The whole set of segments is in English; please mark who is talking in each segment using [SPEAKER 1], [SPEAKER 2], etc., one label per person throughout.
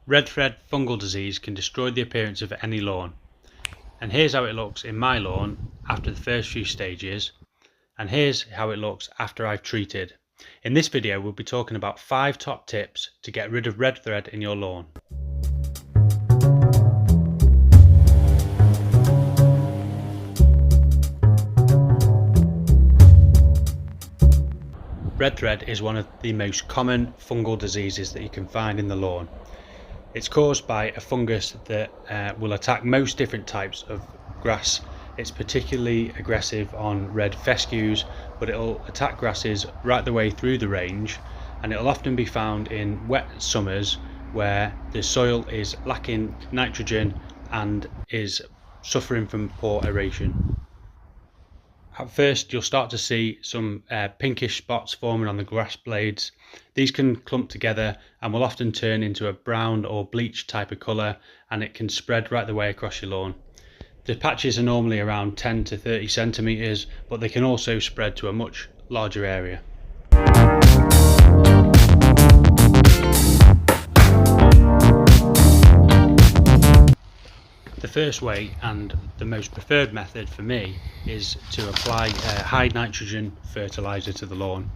[SPEAKER 1] Red thread fungal disease can destroy the appearance of any lawn. And here's how it looks in my lawn after the first few stages, and here's how it looks after I've treated. In this video we'll be talking about 5 top tips to get rid of red thread in your lawn. Red thread is one of the most common fungal diseases that you can find in the lawn. It's caused by a fungus that will attack most different types of grass. It's particularly aggressive on red fescues, but it'll attack grasses right the way through the range, and it'll often be found in wet summers where the soil is lacking nitrogen and is suffering from poor aeration. At first you'll start to see some pinkish spots forming on the grass blades. These can clump together and will often turn into a brown or bleach type of colour, and it can spread right the way across your lawn. The patches are normally around 10 to 30 centimetres, but they can also spread to a much larger area. The first way, and the most preferred method for me, is to apply a high nitrogen fertiliser to the lawn.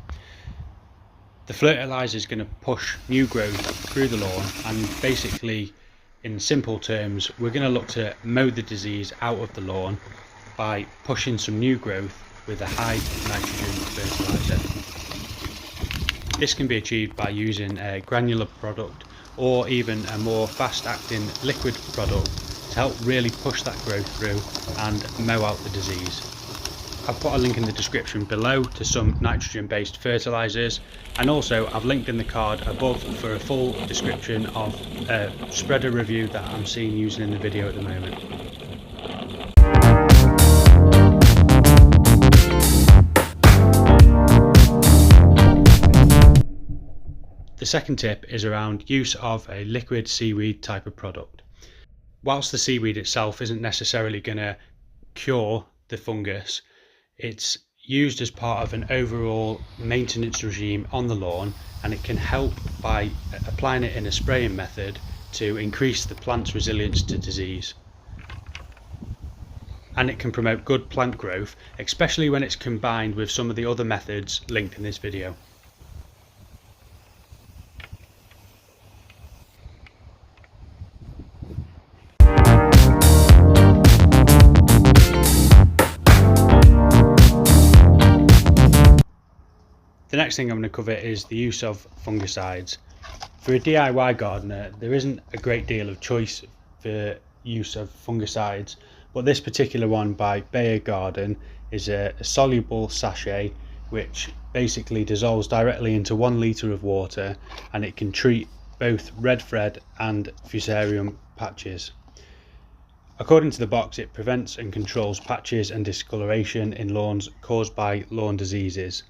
[SPEAKER 1] The fertiliser is going to push new growth through the lawn, and basically, in simple terms, we're going to look to mow the disease out of the lawn by pushing some new growth with a high nitrogen fertiliser. This can be achieved by using a granular product or even a more fast acting liquid product to help really push that growth through and mow out the disease. I've put a link in the description below to some nitrogen based fertilisers, and also I've linked in the card above for a full description of a spreader review that I'm seeing using in the video at the moment. The second tip is around use of a liquid seaweed type of product. Whilst the seaweed itself isn't necessarily going to cure the fungus, it's used as part of an overall maintenance regime on the lawn, and it can help by applying it in a spraying method to increase the plant's resilience to disease. And it can promote good plant growth, especially when it's combined with some of the other methods linked in this video. The next thing I'm going to cover is the use of fungicides. For a DIY gardener, there isn't a great deal of choice for use of fungicides, but this particular one by Bayer Garden is a soluble sachet which basically dissolves directly into 1 litre of water, and it can treat both red thread and fusarium patches. According to the box, it prevents and controls patches and discoloration in lawns caused by lawn diseases.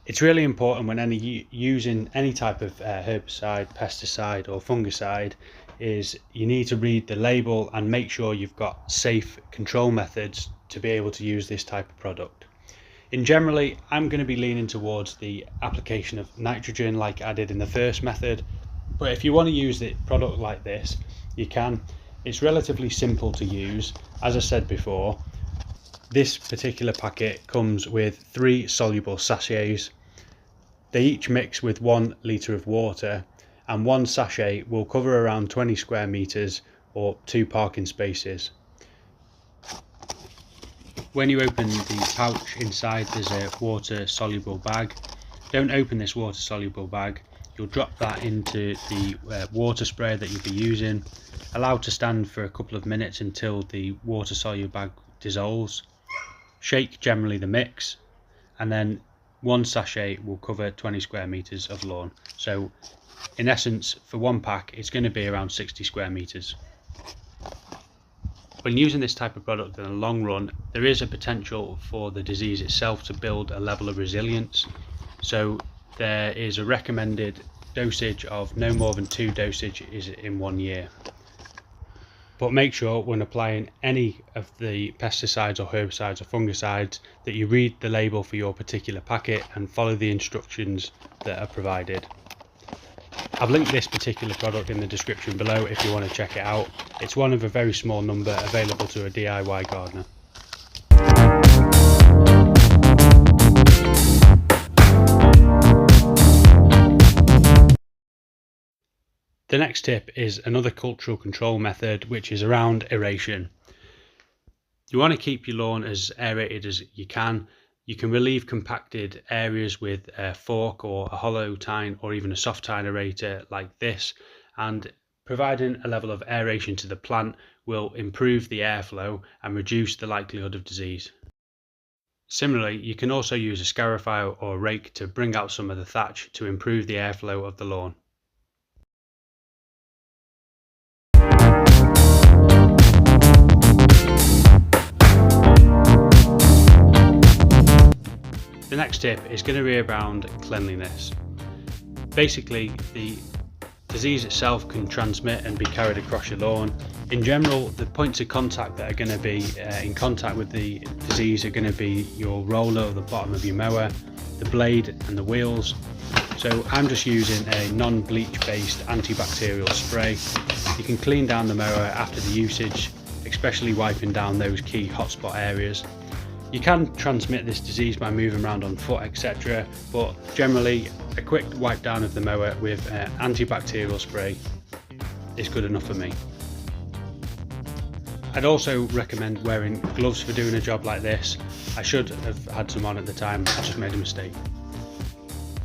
[SPEAKER 1] It's really important when using any type of herbicide, pesticide or fungicide is you need to read the label and make sure you've got safe control methods to be able to use this type of product. Generally, I'm going to be leaning towards the application of nitrogen like I did in the first method, but if you want to use the product like this, you can. It's relatively simple to use. As I said before, this particular packet comes with 3 soluble sachets. They each mix with 1 litre of water, and 1 sachet will cover around 20 square metres or 2 parking spaces. When you open the pouch, inside there's a water soluble bag. Don't open this water soluble bag. You'll drop that into the water sprayer that you'll be using. Allow to stand for a couple of minutes until the water soluble bag dissolves. Shake generally the mix, and then 1 sachet will cover 20 square metres of lawn. So in essence, for 1 pack it's going to be around 60 square metres. When using this type of product in the long run, there is a potential for the disease itself to build a level of resilience. So there is a recommended dosage of no more than 2 dosages in 1 year. But make sure when applying any of the pesticides or herbicides or fungicides that you read the label for your particular packet and follow the instructions that are provided. I've linked this particular product in the description below if you want to check it out. It's one of a very small number available to a DIY gardener. The next tip is another cultural control method, which is around aeration. You want to keep your lawn as aerated as you can. You can relieve compacted areas with a fork or a hollow tine or even a soft tine aerator like this, and providing a level of aeration to the plant will improve the airflow and reduce the likelihood of disease. Similarly, you can also use a scarifier or a rake to bring out some of the thatch to improve the airflow of the lawn. The next tip is going to be around cleanliness. Basically, the disease itself can transmit and be carried across your lawn. In general, the points of contact that are going to be in contact with the disease are going to be your roller or the bottom of your mower, the blade and the wheels. So I'm just using a non-bleach based antibacterial spray. You can clean down the mower after the usage, especially wiping down those key hotspot areas. You can transmit this disease by moving around on foot, etc., but generally a quick wipe down of the mower with antibacterial spray is good enough for me. I'd also recommend wearing gloves for doing a job like this. I should have had some on at the time, I just made a mistake.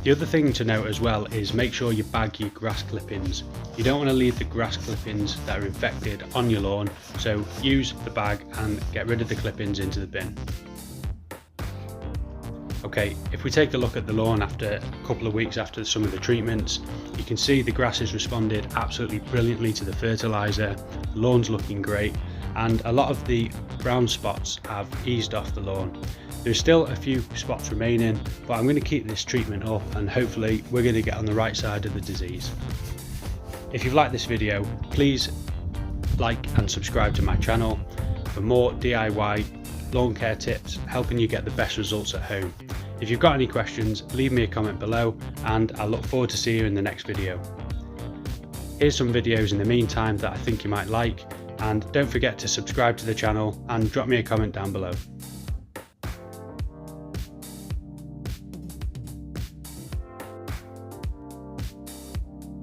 [SPEAKER 1] The other thing to note as well is make sure you bag your grass clippings. You don't want to leave the grass clippings that are infected on your lawn, so use the bag and get rid of the clippings into the bin. Okay, if we take a look at the lawn after a couple of weeks after some of the treatments, you can see the grass has responded absolutely brilliantly to the fertiliser, the lawn's looking great, and a lot of the brown spots have eased off the lawn. There's still a few spots remaining, but I'm going to keep this treatment up and hopefully we're going to get on the right side of the disease. If you've liked this video, please like and subscribe to my channel for more DIY lawn care tips helping you get the best results at home. If you've got any questions, leave me a comment below and I look forward to seeing you in the next video. Here's some videos in the meantime that I think you might like, and don't forget to subscribe to the channel and drop me a comment down below.